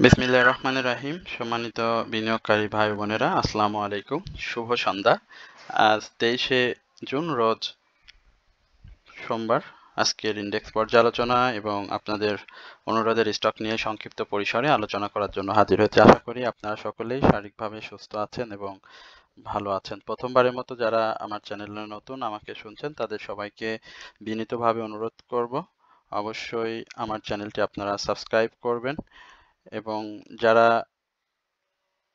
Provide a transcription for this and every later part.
বিসমিল্লাহির রহমানির রহিম। সম্মানিত বিনিয়োগকারী ভাই বোনেরা, আসসালামু আলাইকুম। শুভ সন্ধ্যা। আজ 23শে জুন, রোজ সোমবার। আজকের ইন্ডেক্স পর্যালোচনা এবং আপনাদের অনুরোধের স্টক নিয়ে সংক্ষিপ্ত পরিসরে আলোচনা করার জন্য হাজির হয়েছে। আশা করি আপনারা সকলেই শারীরিকভাবে সুস্থ আছেন এবং ভালো আছেন। প্রথমবারের মতো যারা আমার চ্যানেলে নতুন আমাকে শুনছেন, তাদের সবাইকে বিনীতভাবে অনুরোধ করব, অবশ্যই আমার চ্যানেলটি আপনারা সাবস্ক্রাইব করবেন এবং যারা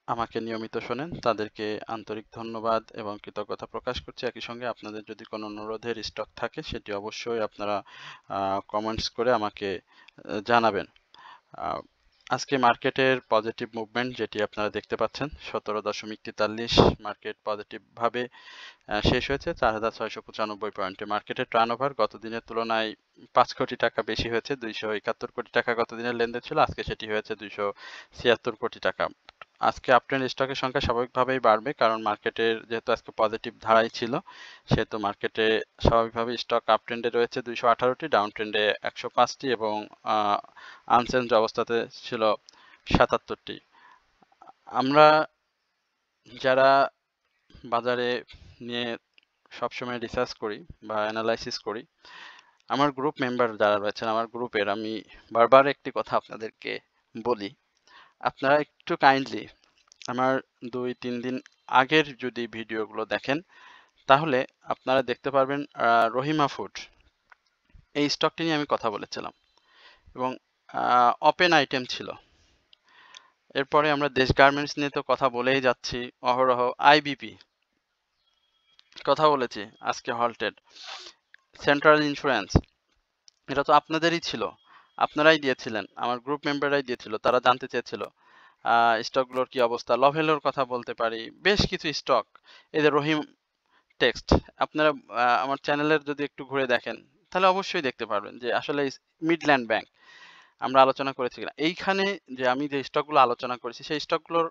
আমাকে নিয়মিত শোনেন তাদেরকে আন্তরিক ধন্যবাদ এবং কৃতজ্ঞতা প্রকাশ করছি। একই সঙ্গে আপনাদের যদি কোনো অনুরোধের স্টক থাকে সেটি অবশ্যই আপনারা কমেন্টস করে আমাকে জানাবেন। আজকে মার্কেটের পজিটিভ মুভমেন্ট যেটি আপনারা দেখতে পাচ্ছেন, 17.43 মার্কেট পজিটিভভাবে শেষ হয়েছে 4,695 পয়েন্টে। মার্কেটের টার্নওভার গত দিনের তুলনায় 5 কোটি টাকা বেশি হয়েছে। 271 কোটি টাকা গত দিনের লেনদেন ছিল, আজকে সেটি হয়েছে 276 কোটি টাকা। আজকে আপট্রেন্ড স্টকের সংখ্যা স্বাভাবিকভাবেই বাড়বে, কারণ মার্কেটের যেহেতু আজকে পজিটিভ ধারাই ছিল, সেহেতু মার্কেটে স্বাভাবিকভাবেই স্টক আপট্রেন্ডে রয়েছে 218টি, ডাউন ট্রেন্ডে 105টি এবং আনচেঞ্জ অবস্থাতে ছিল 77টি। আমরা যারা বাজারে নিয়ে সবসময় রিসার্চ করি বা অ্যানালাইসিস করি, আমার গ্রুপ মেম্বার যারা রয়েছেন আমার গ্রুপের, আমি বারবার একটি কথা আপনাদেরকে বলি, আপনারা একটু কাইন্ডলি আমার 2-3 দিন আগের যদি ভিডিওগুলো দেখেন, তাহলে আপনারা দেখতে পারবেন রহিমা ফুড, এই স্টকটি নিয়ে আমি কথা বলেছিলাম এবং ওপেন আইটেম ছিল। এরপরে আমরা দেশ গার্মেন্টস নিয়ে তো কথা বলেই যাচ্ছি অহরহ। আইবিপি কথা বলেছি, আজকে হল্টেড। সেন্ট্রাল ইন্স্যুরেন্স, এটা তো আপনাদেরই ছিল, আপনারাই দিয়েছিলেন, আমার গ্রুপ মেম্বাররাই দিয়েছিল, তারা জানতে চেয়েছিল স্টকগুলোর কি অবস্থা। লভেলোর কথা বলতে পারি, বেশ কিছু স্টক। এই যে রহিম টেক্সট, আপনারা আমার চ্যানেলের যদি একটু ঘুরে দেখেন তাহলে অবশ্যই দেখতে পারবেন যে আসলে মিডল্যান্ড ব্যাংক আমরা আলোচনা করেছি কিনা। এইখানে যে আমি যে স্টকগুলো আলোচনা করেছি সেই স্টকগুলোর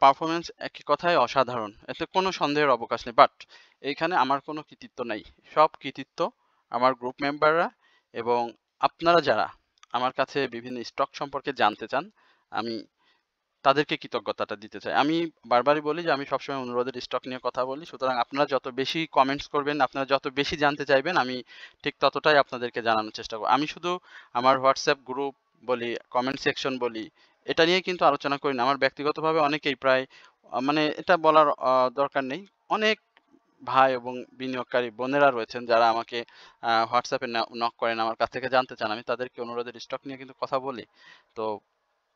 পারফরমেন্স একই কথায় অসাধারণ, এতে কোনো সন্দেহের অবকাশ নেই। বাট এইখানে আমার কোনো কৃতিত্ব নেই, সব কৃতিত্ব আমার গ্রুপ মেম্বাররা এবং আপনারা যারা আমার কাছে বিভিন্ন স্টক সম্পর্কে জানতে চান, আমি তাদেরকে কৃতজ্ঞতাটা দিতে চাই। আমি বারবারই বলি যে আমি সবসময় অনুরোধের স্টক নিয়ে কথা বলি, সুতরাং আপনারা যত বেশি কমেন্টস করবেন, আপনারা যত বেশি জানতে চাইবেন, আমি ঠিক ততটাই আপনাদেরকে জানানোর চেষ্টা করব। আমি শুধু আমার হোয়াটসঅ্যাপ গ্রুপ বলি, কমেন্ট সেকশন বলি, এটা নিয়ে কিন্তু আলোচনা করি না। আমার ব্যক্তিগতভাবে অনেকেই প্রায় মানে এটা বলার দরকার নেই, অনেক ভাই এবং বিনিয়োগকারী বোনেরা রয়েছেন যারা আমাকে হোয়াটসঅ্যাপে নক করেন, আমার কাছ থেকে জানতে চান, আমি তাদেরকে অনুরোধের স্টক নিয়ে কিন্তু কথা বলি। তো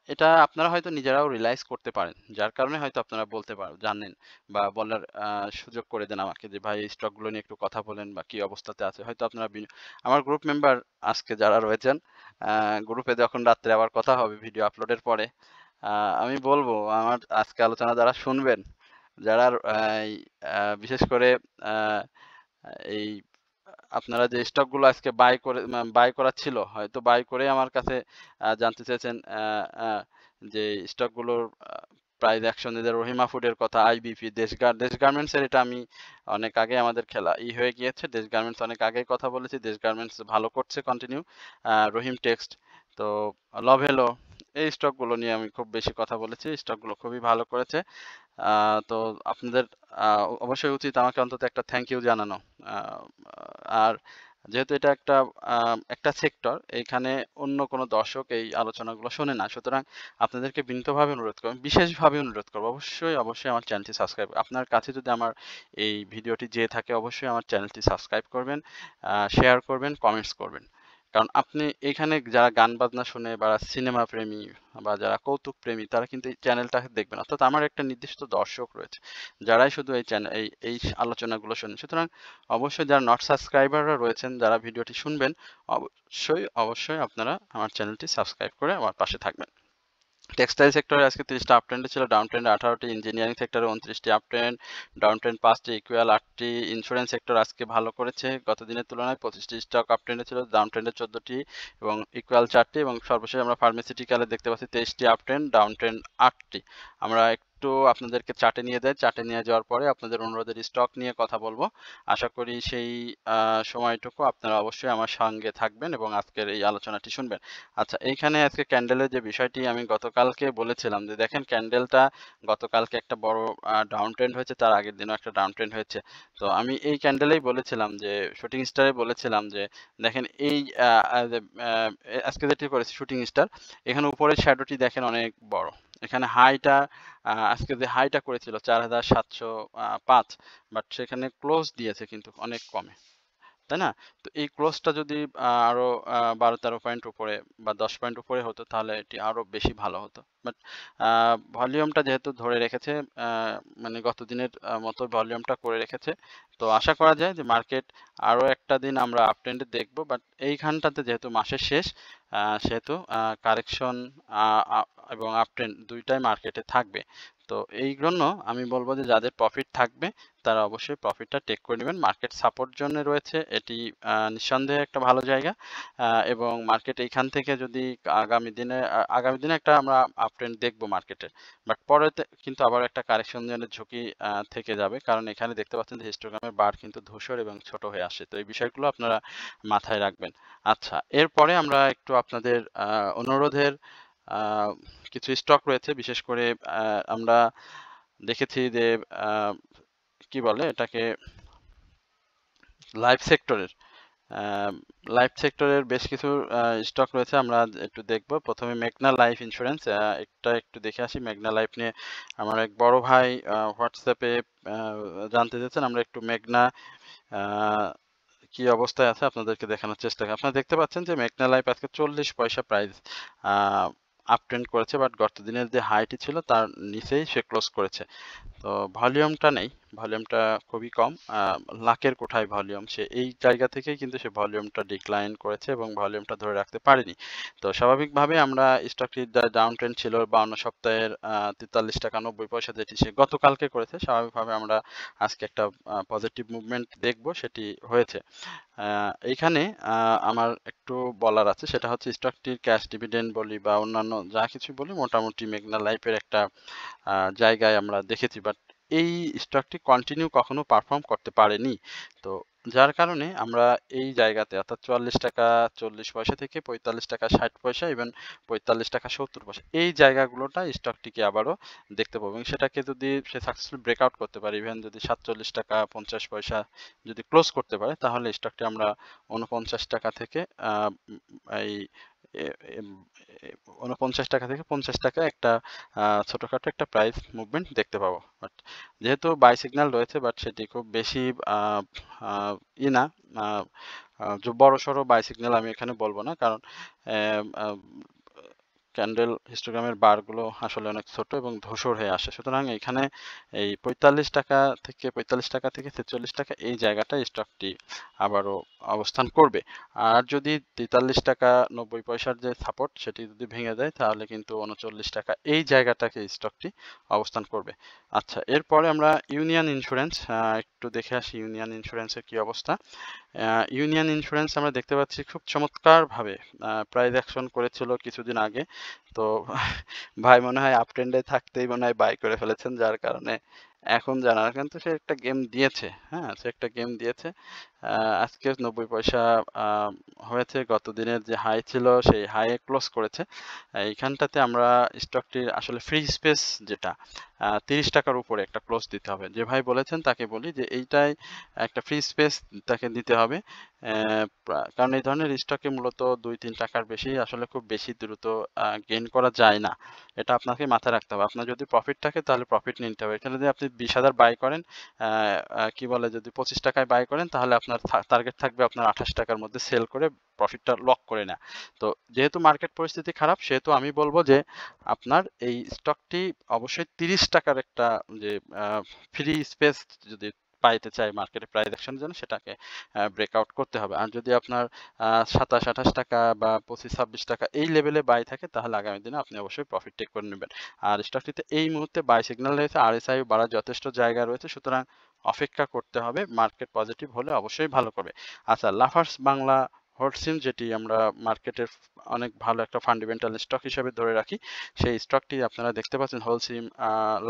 এটা আপনারা হয়তো নিজেরাও রিয়ালাইজ করতে পারেন, যার কারণে হয়তো আপনারা বলতে জানেন বা বলার সুযোগ করে দেন আমাকে যে ভাই এই স্টকগুলো নিয়ে একটু কথা বলেন বা কি অবস্থাতে আছে। হয়তো আপনারা আমার গ্রুপ মেম্বার আজকে যারা রয়েছেন গ্রুপে যখন রাত্রে আবার কথা হবে ভিডিও আপলোডের পরে, আমি বলবো আমার আজকে আলোচনা যারা শুনবেন, যারা এই, বিশেষ করে আহ, এই আপনারা যে স্টকগুলো আজকে বাই করার ছিল, হয়তো বাই করে আমার কাছে জানতে চেয়েছেন যে স্টকগুলোর প্রাইস অ্যাকশন দিতে, রহিমা ফুডের কথা, আইবিপি, দেশ গার্মেন্টস এর, এটা আমি অনেক আগে আমাদের খেলা হয়ে গিয়েছে। দেশ গার্মেন্টস অনেক আগেই কথা বলেছি, দেশ গার্মেন্টস ভালো করছে কন্টিনিউ। রহিম টেক্সট, তো লভেলো, এই স্টকগুলো নিয়ে আমি খুব বেশি কথা বলেছি, স্টকগুলো খুবই ভালো করেছে। তো আপনাদের অবশ্যই উচিত আমাকে অন্তত একটা থ্যাংক ইউ জানানো। আর যেহেতু এটা একটা সেক্টর, এইখানে অন্য কোনো দর্শক এই আলোচনাগুলো শোনে না, সুতরাং আপনাদেরকে বিনীতভাবে অনুরোধ করব, বিশেষভাবে অনুরোধ করবো, অবশ্যই অবশ্যই আমার চ্যানেলটি সাবস্ক্রাইব, আপনার কাছে যদি আমার এই ভিডিওটি যেয়ে থাকে অবশ্যই আমার চ্যানেলটি সাবস্ক্রাইব করবেন, শেয়ার করবেন, কমেন্টস করবেন। কারণ আপনি এখানে যারা গান বাজনা শুনে বা সিনেমা প্রেমী বা যারা কৌতুক প্রেমী, তারা কিন্তু এই চ্যানেলটা দেখবেন। অর্থাৎ আমার একটা নির্দিষ্ট দর্শক রয়েছে যারাই শুধু এই চ্যানেল এই আলোচনাগুলো শোনেন। সুতরাং অবশ্যই যারা নট সাবস্ক্রাইবাররা রয়েছেন, যারা ভিডিওটি শুনবেন, অবশ্যই অবশ্যই আপনারা আমার চ্যানেলটি সাবস্ক্রাইব করে আমার পাশে থাকবেন। টেক্সটাইল সেক্টরে আজকে 30টা আপ ট্রেন্ডে ছিল, ডাউন ট্রেন্ডে 18টি, ইঞ্জিনিয়ারিং সেক্টরে 29টি আপ ট্রেন্ড, ডাউন ট্রেন্ড 5টি, ইকুয়াল 8টি। ইন্স্যুরেন্স সেক্টর আজকে ভালো করেছে, গত দিনের তুলনায় 25টি স্টক আপ ট্রেন্ডে ছিল, ডাউন ট্রেন্ডে 14টি এবং ইকুয়াল 4টি। এবং সর্বশেষ আমরা ফার্মাসিউটিক্যালে দেখতে পাচ্ছি 23টি আপ ট্রেন্ড, ডাউন ট্রেন্ড 8টি। আমরা একটু আপনাদেরকে চার্টে নিয়ে দেয়। চার্টে নিয়ে যাওয়ার পরে আপনাদের অনুরোধের স্টক নিয়ে কথা বলবো। আশা করি সেই সময়টুকু আপনারা অবশ্যই আমার সঙ্গে থাকবেন এবং আজকের এই আলোচনাটি শুনবেন। আচ্ছা, এইখানে আজকে ক্যান্ডেলের যে বিষয়টি আমি গতকালকে বলেছিলাম যে দেখেন ক্যান্ডেলটা গতকালকে একটা বড় ডাউন ট্রেন্ড হয়েছে, তার আগের দিনও একটা ডাউন ট্রেন্ড হয়েছে। তো আমি এই ক্যান্ডেলেই বলেছিলাম যে শুটিং স্টারে বলেছিলাম যে দেখেন এই আজকে যেটি করেছে শুটিং স্টার, এখানে উপরের শ্যাডোটি দেখেন অনেক বড়। এখানে হাইটা আজকে যে হাইটা করেছিল 4705, বাট সেখানে ক্লোজ দিয়েছে কিন্তু অনেক কমে, তাই না? তো এই ক্লোজটা যদি আরো 12-13 পয়েন্ট উপরে বা 10 পয়েন্ট উপরে হতো তাহলে এটি আরো বেশি ভালো হতো। বাট ভলিউমটা যেহেতু ধরে রেখেছে, মানে গত দিনের মতো ভলিউমটা করে রেখেছে, তো আশা করা যায় যে মার্কেট আরো একটা দিন আমরা আপ ট্রেন্ডে দেখবো। বাট এইখানটাতে যেহেতু মাসের শেষ, সেহেতু কারেকশন এবং আপ ট্রেন্ড দুইটাই মার্কেটে থাকবে। তো এই জন্য আমি বলবো যে যাদের প্রফিট থাকবে তারা অবশ্যই প্রফিটটা টেক করে নেবেন। মার্কেট সাপোর্ট জোনে রয়েছে, এটি নিঃসন্দেহে একটা ভালো জায়গা, এবং মার্কেট এইখান থেকে যদি আগামী দিনে একটা আমরা আপ ট্রেন্ড দেখবো মার্কেটের। বাট পরেতে কিন্তু আবার একটা কারেকশন জোনের ঝুঁকি থেকে যাবে, কারণ এখানে দেখতে পাচ্ছেন যে হিস্টোগ্রামের বার কিন্তু ধূসর এবং ছোট হয়ে আসে। তো এই বিষয়গুলো আপনারা মাথায় রাখবেন। আচ্ছা, এরপরে আমরা একটু আপনাদের অনুরোধের আহ, কিছু স্টক রয়েছে, বিশেষ করে আমরা দেখেছি যে কি বলে এটাকে, লাইফ সেক্টরের লাইফ সেক্টরের বেশ কিছু স্টক রয়েছে, আমরা একটু দেখব। প্রথমে মেঘনা লাইফ ইন্স্যুরেন্স, একটু দেখে আসি মেঘনা লাইফ নিয়ে। আমার এক বড় ভাই হোয়াটসঅ্যাপে জানতে চাচ্ছেন, আমরা একটু মেঘনা আহ, কি অবস্থায় আছে আপনাদেরকে দেখানোর চেষ্টা করি। আপনারা দেখতে পাচ্ছেন যে মেঘনা লাইফ আজকে 40 পয়সা প্রাইস আপ ট্রেন্ড করেছে, বাট গত দিনের যে হাইটি ছিল তার নিচেই সে ক্লোজ করেছে। তো ভলিউমটা নেই, ভলিউমটা খুবই কম, লাখের কোঠায় ভলিউম। সে এই জায়গা থেকেই কিন্তু সে ভলিউমটা ডিক্লাইন করেছে এবং ভলিউমটা ধরে রাখতে পারেনি। তো স্বাভাবিকভাবে আমরা স্টকটির ডাউন ট্রেন্ড ছিল 52 সপ্তাহের 43 টাকা 90 পয়সা, যেটি সে গতকালকে করেছে, স্বাভাবিকভাবে আমরা আজকে একটা পজিটিভ মুভমেন্ট দেখব, সেটি হয়েছে। এইখানে আমার একটু বলার আছে, সেটা হচ্ছে স্টকটির ক্যাশ ডিভিডেন্ড বলি বা অন্যান্য যা কিছু বলি, মোটামুটি মেঘনা লাইফের একটা জায়গায় আমরা দেখেছি, বাট এই স্টকটি কন্টিনিউ কখনো পারফর্ম করতে পারেনি। তো যার কারণে আমরা এই জায়গাতে অর্থাৎ 44 টাকা 40 পয়সা থেকে 45 টাকা 60 পয়সা এবং 45 টাকা 70 পয়সা, এই জায়গাগুলোটা স্টকটিকে আবারও দেখতে পাবো, এবং সেটাকে যদি সে সাকসেসফুল ব্রেকআউট করতে পারে, ইভেন যদি 47 টাকা 50 পয়সা যদি ক্লোজ করতে পারে, তাহলে স্টকটি আমরা 49 টাকা থেকে এই 49 টাকা থেকে 50 টাকা একটা ছোটখাটো একটা প্রাইস মুভমেন্ট দেখতে পাবো। বাট যেহেতু বাই সিগন্যাল রয়েছে, বাট সেটি খুব বেশি আহ, আহ, না, যে বড় সড়ো বাই সিগন্যাল আমি এখানে বলবো না, কারণ ক্যান্ডেল হিস্টোগ্রামের বারগুলো আসলে অনেক ছোট এবং ধূসর হয়ে আসে। সুতরাং এখানে এই 45 টাকা থেকে 43 টাকা এই জায়গাটা স্টকটি আবারও অবস্থান করবে। আর যদি 43 টাকা 90 পয়সার যে সাপোর্ট সেটি যদি ভেঙে দেয়, তাহলে কিন্তু 39 টাকা এই জায়গাটাকে স্টকটি অবস্থান করবে। আচ্ছা, এরপরে আমরা ইউনিয়ন ইন্স্যুরেন্স একটু দেখে আসি, ইউনিয়ন ইন্স্যুরেন্সের কি অবস্থা। ইউনিয়ন ইন্স্যুরেন্স আমরা দেখতে পাচ্ছি খুব চমৎকারভাবে প্রাইস অ্যাকশন করেছিল কিছুদিন আগে। তো ভাই মনে হয় আপ ট্রেন্ডে থাকতেই মনে হয় বাই করে ফেলেছেন, যার কারণে এখন জানার, কিন্তু সে একটা গেম দিয়েছে, হ্যাঁ সে একটা গেম দিয়েছে। আজকে 90 পয়সা হয়েছে, গত দিনের যে হাই ছিল সেই হাইয়ে ক্লোজ করেছে। এইখানটাতে আমরা স্টকটির আসলে ফ্রি স্পেস যেটা 30 টাকার উপরে একটা ক্লোজ দিতে হবে। যে ভাই বলেছেন তাকে বলি যে এইটাই একটা ফ্রি স্পেস তাকে দিতে হবে, কারণ এই ধরনের স্টকে মূলত 2-3 টাকার বেশি আসলে খুব বেশি দ্রুত গেইন করা যায় না। এটা আপনাকে মাথায় রাখতে হবে। আপনার যদি প্রফিট থাকে তাহলে প্রফিট নিতে হবে। এখানে যদি আপনি 20,000 বাই করেন, কি বলে, যদি 25 টাকায় বাই করেন, তাহলে আপনার টার্গেট থাকবে আপনার 28 টাকার মধ্যে সেল করে প্রফিটটা লক করে নেওয়া। তো যেহেতু মার্কেট পরিস্থিতি খারাপ, সেহেতু আমি বলবো যে আপনার এই স্টকটি অবশ্যই 30 টাকার একটা যে ফ্রি স্পেস যদি পাইতে চাই মার্কেটে প্রাইস অ্যাকশনের জন্য, সেটাকে ব্রেকআউট করতে হবে। আর যদি আপনার 27-28 টাকা বা 25-26 টাকা এই লেভেলে বাই থাকে, তাহলে আগামী দিনে আপনি অবশ্যই প্রফিট টেক করে নেবেন। আর স্টকটিতে এই মুহূর্তে বাই সিগন্যাল রয়েছে, আরএসআই বাড়ার যথেষ্ট জায়গা রয়েছে, সুতরাং অপেক্ষা করতে হবে। মার্কেট পজিটিভ হলে অবশ্যই ভালো করবে। আচ্ছা, লাফার্স বাংলা হোলসিম, যেটি আমরা মার্কেটের অনেক ভালো একটা ফান্ডামেন্টাল স্টক হিসেবে ধরে রাখি, সেই স্টকটি আপনারা দেখতে পাচ্ছেন হোলসিম,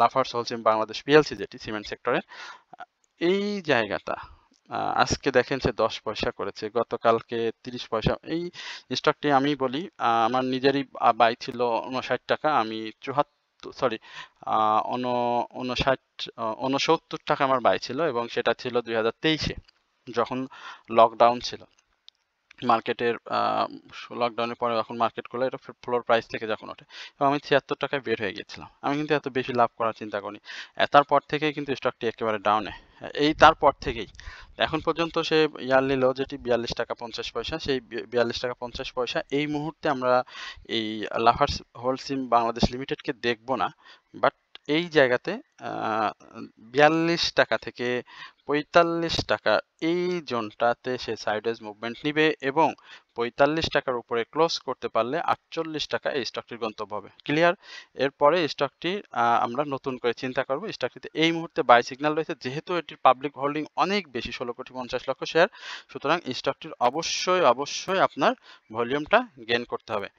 লাফার্স হোলসিম বাংলাদেশ পিএলসি, যেটি সিমেন্ট সেক্টরের। এই জায়গাটা আজকে দেখেন সে 10 পয়সা করেছে, গতকালকে 30 পয়সা। এই স্টকটি আমি বলি, আমার নিজেরই বাই ছিল 59 টাকা, আমি 69 টাকা আমার বাই ছিল, এবং সেটা ছিল 2023-এ, যখন লকডাউন ছিল মার্কেটের। লকডাউনের পরে যখন মার্কেট খোলে, এটা ফ্লোর প্রাইস থেকে যখন ওঠে, এবং আমি 76 টাকায় বের হয়ে গেছিলাম। আমি কিন্তু এত বেশি লাভ করার চিন্তা করিনি। তারপর থেকেই কিন্তু স্টকটি একেবারে ডাউনে, এই তারপর থেকেই এখন পর্যন্ত সে ইয়ারলি লো যেটি 42 টাকা 50 পয়সা, সেই 42 টাকা 50 পয়সা এই মুহূর্তে আমরা এই লাফার্স হোলসিম বাংলাদেশ লিমিটেডকে দেখব না। বাট এই জায়গাতে 42 টাকা থেকে 45 টাকা, এই জোনটাতে সে সাইডওয়েজ মুভমেন্ট নিবে, এবং 45 টাকার উপরে ক্লোজ করতে পারলে 48 টাকা এই স্টকটির গন্তব্য হবে। ক্লিয়ার? এরপরে স্টকটি আমরা নতুন করে চিন্তা করব। স্টকটিতে এই মুহূর্তে বাই সিগন্যাল রয়েছে, যেহেতু এটির পাবলিক হোল্ডিং অনেক বেশি, 16,50,00,000 শেয়ার, সুতরাং স্টকটির অবশ্যই আপনার ভলিউমটা গেইন করতে হবে।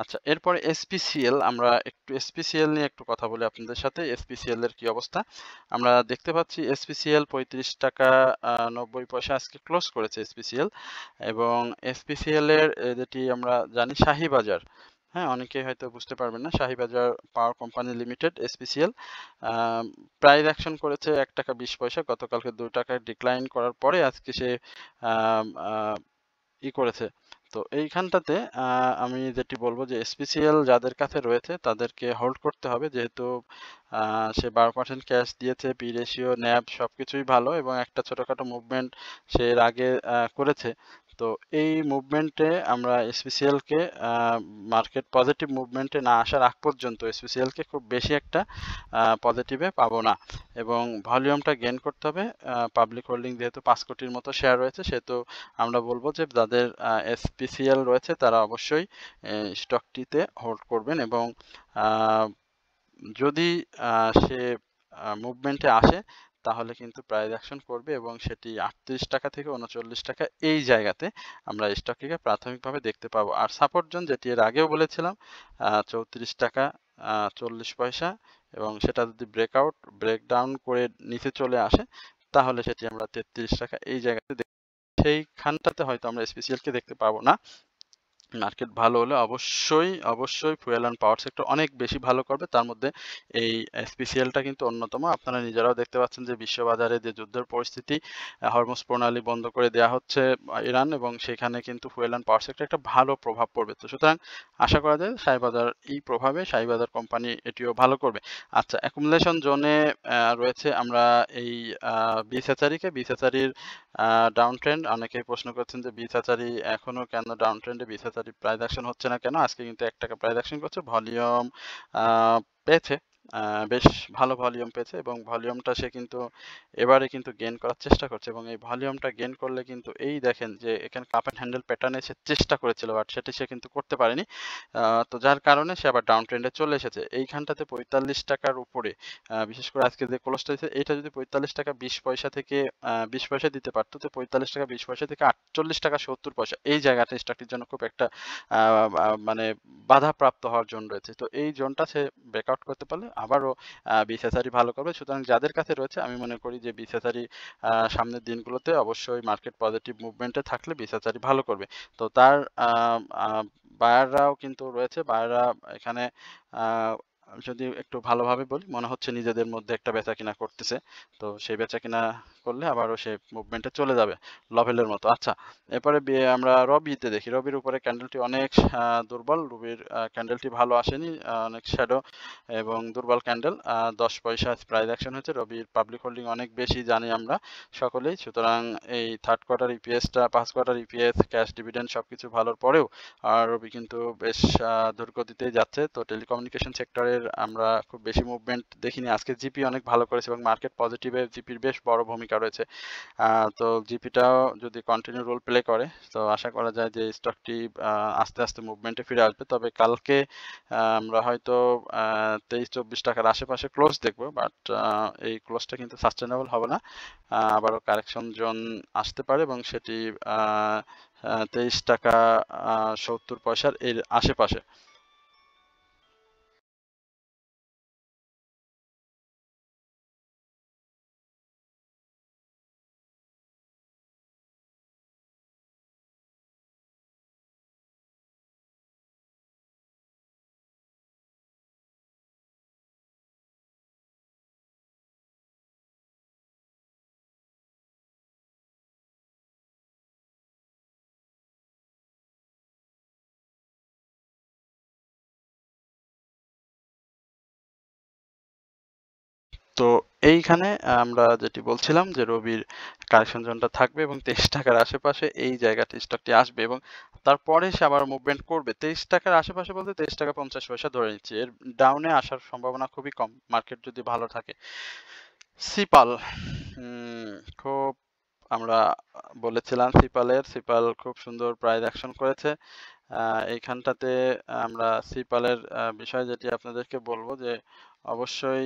আচ্ছা, এরপরে এসপিসিএল, আমরা একটু এসপিসিএল নিয়ে একটু কথা বলি আপনাদের সাথে। এসপিসিএল এর কি অবস্থা আমরা দেখতে পাচ্ছি। এসপিসিএল 35 টাকা 90 পয়সা আজকে ক্লোজ করেছে এসপিসিএল, এবং এসপিসিএল এর যেটি আমরা জানি শাহীবাজার, হ্যাঁ, অনেকে হয়তো বুঝতে পারবেন না, Shahibazar power company limited SPCL price action করেছে 1 টাকা 20 পয়সা, গতকালকে 2 টাকা ডিক্লাইন করার পরে আজকে সে করেছে। তো এইখানটাতে আমি যেটি বলবো যে এসপিসিএল যাদের কাছে রয়েছে তাদেরকে হোল্ড করতে হবে, যেহেতু সে 12% ক্যাশ দিয়েছে, পি রেশিও, ন্যাব সবকিছুই ভালো, এবং একটা ছোটখাটো মুভমেন্ট সে এর আগে করেছে। তো এই মুভমেন্টে আমরা এসপিসিএলকে মার্কেট পজিটিভ মুভমেন্টে না আসার আগ পর্যন্ত এসপিসিএলকে খুব বেশি একটা পজিটিভে পাবো না, এবং ভলিউমটা গেইন করতে হবে। পাবলিক হোল্ডিং যেহেতু 5 কোটির মতো শেয়ার রয়েছে, সেহেতু আমরা বলবো যে যাদের এসপিসিএল রয়েছে তারা অবশ্যই স্টকটিতে হোল্ড করবেন, এবং যদি সে মুভমেন্টে আসে তাহলে কিন্তু প্রাইস অ্যাকশন করবে, এবং সেটি 38 টাকা থেকে 39 টাকা এই জায়গাতে আমরা স্টকটিকে প্রাথমিকভাবে দেখতে পাবো। আর সাপোর্ট জোন যেটি এর আগেও বলেছিলাম 34 টাকা 40 পয়সা, এবং সেটা যদি ব্রেকডাউন করে নিচে চলে আসে তাহলে সেটি আমরা 33 টাকা এই জায়গাতে সেইখানটাতে হয়তো আমরা এসপিসিএল কে দেখতে পাবো না। মার্কেট ভালো হলে অবশ্যই ফুয়েল অ্যান্ড পাওয়ার সেক্টর অনেক বেশি ভালো করবে, তার মধ্যে এই এসপিসিএলটা কিন্তু অন্যতম। আপনারা নিজেরাও দেখতে পাচ্ছেন যে বিশ্ববাজারে যে যুদ্ধের পরিস্থিতি, হরমুজ প্রণালী বন্ধ করে দেওয়া হচ্ছে ইরান, এবং সেখানে কিন্তু ফুয়েল অ্যান্ড পাওয়ার সেক্টর একটা ভালো প্রভাব পড়বে। তো সুতরাং আশা করা যায় শাহীবাজার এই প্রভাবে শাহীবাজার কোম্পানি এটিও ভালো করবে। আচ্ছা, অ্যাকুমুলেশন জোনে রয়েছে আমরা এই বিসেচারির ডাউন ট্রেন্ড। অনেকেই প্রশ্ন করছেন যে বিসেচারি এখনো কেন ডাউন ট্রেন্ডে, বিসেচারি প্রাইস অ্যাকশন হচ্ছে না কেন? আজকে কিন্তু 1 টাকা প্রাইস অ্যাকশন করছে, ভলিউম পেয়েছে, বেশ ভালো ভলিউম পেয়েছে, এবং ভলিউমটা সে কিন্তু এবারে কিন্তু গেইন করার চেষ্টা করছে, এবং এই ভলিউমটা গেইন করলে কিন্তু এই দেখেন যে এখানে কাপ অ্যান্ড হ্যান্ডেল প্যাটার্নে সে চেষ্টা করেছিল, বাট সেটি সে কিন্তু করতে পারেনি। তো যার কারণে সে আবার ডাউন ট্রেন্ডে চলে এসেছে। এইখানটাতে 45 টাকার উপরে, বিশেষ করে আজকে যে ক্লোজটা হয়েছে, এটা যদি 45 টাকা 20 পয়সা থেকে 20 পয়সা দিতে পারতো, তো 45 টাকা 20 পয়সা থেকে 48 টাকা 70 পয়সা এই জায়গাটা স্টকটির জন্য খুব একটা মানে বাধাপ্রাপ্ত হওয়ার জোন রয়েছে। তো এই জোনটা সে ব্রেকআউট করতে পারলে আবারও বিসিএসআরই ভালো করবে। সুতরাং যাদের কাছে রয়েছে আমি মনে করি যে বিসিএসআরই সামনের দিনগুলোতে অবশ্যই মার্কেট পজিটিভ মুভমেন্টে থাকলে বিসিএসআরই ভালো করবে। তো তার বায়াররাও কিন্তু রয়েছে, বায়াররা এখানে যদি একটু ভালোভাবে বলি, মনে হচ্ছে নিজেদের মধ্যে একটা বেচা কিনা করতেছে। তো সেই বেচা কিনা করলে আবারও সে মুভমেন্টে চলে যাবে লভেলের মতো। আচ্ছা, এরপরে আমরা রবিতে দেখি। রবির উপরে ক্যান্ডেলটি অনেক দুর্বল, রবির ক্যান্ডেলটি ভালো আসেনি, অনেক শ্যাডো এবং দুর্বল ক্যান্ডেল। 10 পয়সা প্রাইস অ্যাকশন হয়েছে। রবির পাবলিক হোল্ডিং অনেক বেশি জানি আমরা সকলেই, সুতরাং এই থার্ড কোয়ার্টার ইপিএসটা, 5 কোয়ার্টার ইপিএস, ক্যাশ ডিভিডেন্ড সবকিছু ভালোর পরেও রবি কিন্তু বেশ দ্রুতগতিতেই যাচ্ছে। তো টেলিকমিউনিকেশন সেক্টরের আমরা খুব বেশি মুভমেন্ট দেখিনি। আজকে জিপি অনেক ভালো করেছে, এবং মার্কেট পজিটিভে জিপির বেশ বড় ভূমিকা রয়েছে। তো জিপিটাও যদি কন্টিনিউ রোল প্লে করে, তো আশা করা যায় যে স্টকটি আস্তে আস্তে মুভমেন্টে ফিরে আসবে। তবে কালকে আমরা হয়তো 23-24 টাকার আশেপাশে ক্লোজ দেখবো, বাট এই ক্লোজটা কিন্তু সাস্টেনেবল হবে না। আবারও কারেকশন জোন আসতে পারে, এবং সেটি 23 টাকা 70 পয়সার এর আশেপাশে। তো এইখানে আমরা যেটি বলছিলাম যে রবির কারেকশন জোনটা থাকবে এবং 23 টাকার আশেপাশে এই জায়গাতে স্টকটি আসবে এবং তারপরে সে আবার মুভমেন্ট করবে। 23 টাকার আশেপাশে বলতে 23 টাকা 50 পয়সা ধরে নিচ্ছি। এর ডাউনে আসার সম্ভাবনা খুবই কম, মার্কেট যদি ভালো থাকে। সিপাল খুব আমরা বলেছিলাম সিপাল খুব সুন্দর প্রাইস অ্যাকশন করেছে। এইখানটাতে আমরা সিপালের বিষয় যেটি আপনাদেরকে বলবো যে অবশ্যই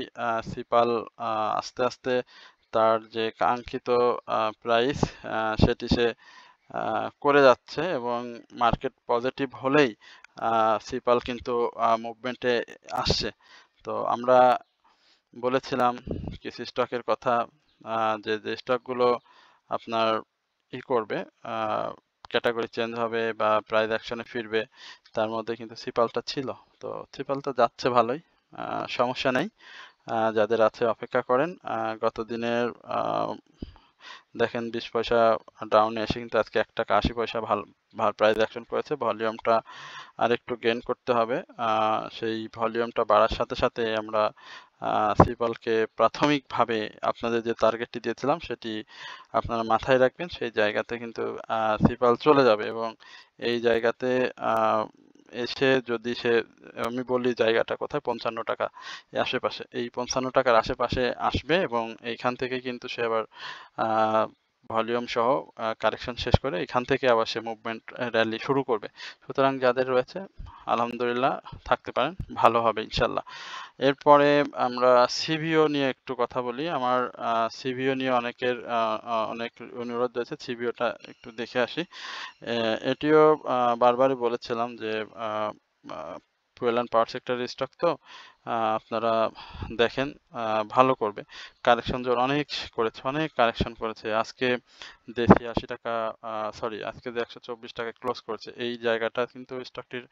সিপাল আস্তে আস্তে তার যে কাঙ্ক্ষিত প্রাইস সেটি সে করে যাচ্ছে এবং মার্কেট পজিটিভ হলেই সিপাল কিন্তু মুভমেন্টে আসছে। তো আমরা বলেছিলাম কিছু স্টকের কথা, যে যে স্টকগুলো আপনার করবে, ক্যাটাগরি চেঞ্জ হবে বা প্রাইস অ্যাকশনে ফিরবে, তার মধ্যে কিন্তু সিপালটা ছিল। তো সিপালটা যাচ্ছে ভালোই, সমস্যা নেই। যাদের আছে অপেক্ষা করেন। গত দিনের দেখেন 20 পয়সা ডাউনে এসে কিন্তু আজকে 1 টাকা 80 পয়সা ভালো প্রাইস অ্যাকশন করেছে। ভলিউমটা আরেকটু গেইন করতে হবে। সেই ভলিউমটা বাড়ার সাথে সাথে আমরা সিপালকে প্রাথমিকভাবে আপনাদের যে টার্গেটটি দিয়েছিলাম সেটি আপনারা মাথায় রাখবেন। সেই জায়গাতে কিন্তু সিপাল চলে যাবে এবং এই জায়গাতে এসে যদি সে, আমি বলি জায়গাটা কোথায়, 55 টাকা আশেপাশে, এই 55 টাকার আশেপাশে আসবে এবং এইখান থেকে কিন্তু সে আবার ভলিউম সহ কারেকশন শেষ করে এখান থেকে আবার সে মুভমেন্ট র্যালি শুরু করবে। সুতরাং যাদের রয়েছে আলহামদুলিল্লাহ থাকতে পারেন, ভালো হবে ইনশাল্লাহ। এরপরে আমরা সিভিও নিয়ে একটু কথা বলি। আমার সিভিও নিয়ে অনেকের অনেক অনুরোধ রয়েছে, সিভিওটা একটু দেখে আসি। এটিও বারবারই বলেছিলাম যে ফুয়েল অ্যান্ড পাওয়ার সেক্টরের স্টক তো আপনারা দেখেন, ভালো করবে। কারেকশন জোর অনেক করেছে, অনেক কারেকশন করেছে। আজকে যে ৮৬ টাকা, সরি আজকে যে 124 টাকা ক্লোজ করেছে, এই জায়গাটা কিন্তু স্টকটির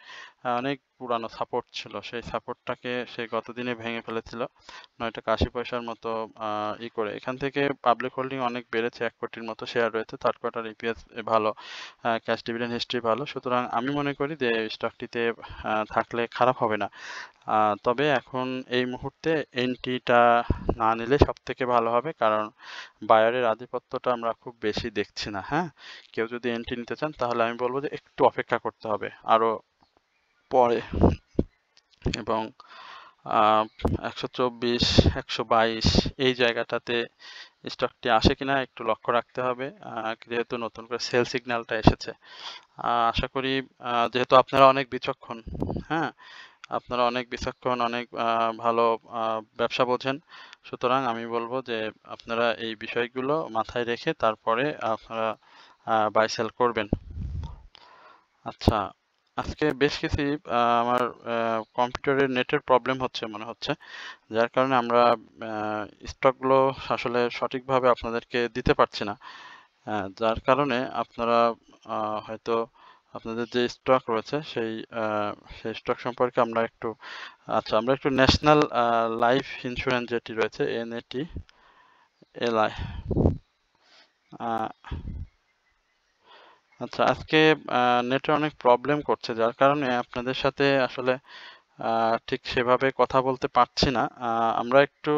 অনেক পুরানো সাপোর্ট ছিল। সেই সাপোর্টটাকে সে গতদিনে ভেঙে ফেলেছিল 9 টাকা 80 পয়সার মতো করে। এখান থেকে পাবলিক হোল্ডিং অনেক বেড়েছে, 1 কোটির মতো শেয়ার রয়েছে। থার্ড কোয়ার্টার ইপিএস ভালো, ক্যাশ ডিভিডেন্ড হিস্ট্রি ভালো। সুতরাং আমি মনে করি যে স্টকটিতে থাকলে খারাপ হবে না। তবে এখন এই মুহূর্তে এন্ট্রিটা না নিলে সব থেকে ভালো হবে, কারণ বায়ারের আধিপত্যটা আমরা খুব বেশি দেখছি না। হ্যাঁ, কেউ যদি এন্ট্রি নিতে চান তাহলে আমি বলবো যে একটু অপেক্ষা করতে হবে আরো পরে, এবং 124 122 এই জায়গাটাতে স্টকটি আসে কিনা একটু লক্ষ্য রাখতে হবে, যেহেতু নতুন করে সেল সিগন্যালটা এসেছে। আশা করি যেহেতু আপনারা অনেক বিচক্ষণ, হ্যাঁ আপনারা অনেক বিচক্ষণ, অনেক ভালো ব্যবসা বোঝেন, সুতরাং আমি বলবো যে আপনারা এই বিষয়গুলো মাথায় রেখে তারপরে আপনারা বাই সেল করবেন। আচ্ছা, আজকে বেশ কিছু আমার কম্পিউটারের নেটের প্রবলেম হচ্ছে মনে হচ্ছে, যার কারণে আমরা স্টকগুলো আসলে সঠিকভাবে আপনাদেরকে দিতে পারছি না। যার কারণে আপনারা হয়তো আপনাদের যে স্টক রয়েছে সেই সেই স্টক সম্পর্কে আমরা একটু, আচ্ছা আমরা একটু ন্যাশনাল লাইফ ইন্স্যুরেন্স যেটি রয়েছে এনএটি এলআই, আচ্ছা আজকে নেটে অনেক প্রবলেম করছে, যার কারণে আপনাদের সাথে আসলে ঠিক সেভাবে কথা বলতে পারছি না। আমরা একটু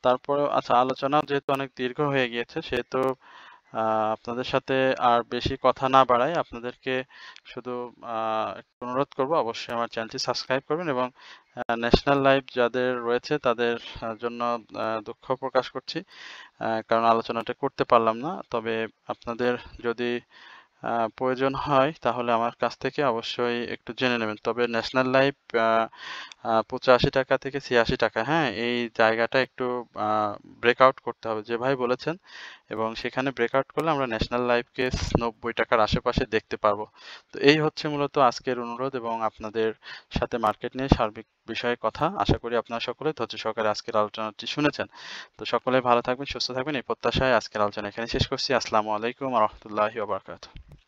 তারপরে, আচ্ছা আলোচনা যেহেতু অনেক দীর্ঘ হয়ে গিয়েছে সেহেতু আপনাদের সাথে আর বেশি কথা না বাড়াই, আপনাদেরকে শুধু একটু অনুরোধ করব অবশ্যই আমার চ্যানেলটি সাবস্ক্রাইব করবেন এবং ন্যাশনাল লাইফ যাদের রয়েছে তাদের জন্য দুঃখ প্রকাশ করছি, কারণ আলোচনাটা করতে পারলাম না। তবে আপনাদের যদি প্রয়োজন হয় তাহলে আমার কাছ থেকে অবশ্যই একটু জেনে নেবেন। তবে ন্যাশনাল লাইফ 85 টাকা থেকে 86 টাকা, হ্যাঁ? এই জায়গাটা একটু ব্রেকআউট করতে হবে যে ভাই বলেছেন, এবং সেখানে ব্রেকআউট করলে আমরা ন্যাশনাল লাইফকে 90 টাকার আশেপাশে দেখতে পারবো। তো এই হচ্ছে মূলত আজকের অনুরোধ এবং আপনাদের সাথে মার্কেট নিয়ে সার্বিক বিষয়ে কথা। আশা করি আপনারা সকলে ধৈর্য সহকারে আজকের আলোচনাটি শুনেছেন। তো সকলে ভালো থাকবেন, সুস্থ থাকবেন এই প্রত্যাশায় আজকের আলোচনা এখানে শেষ করছি। আসসালামু আলাইকুম ওয়া রাহমাতুল্লাহি ওয়া বারাকাতুহু।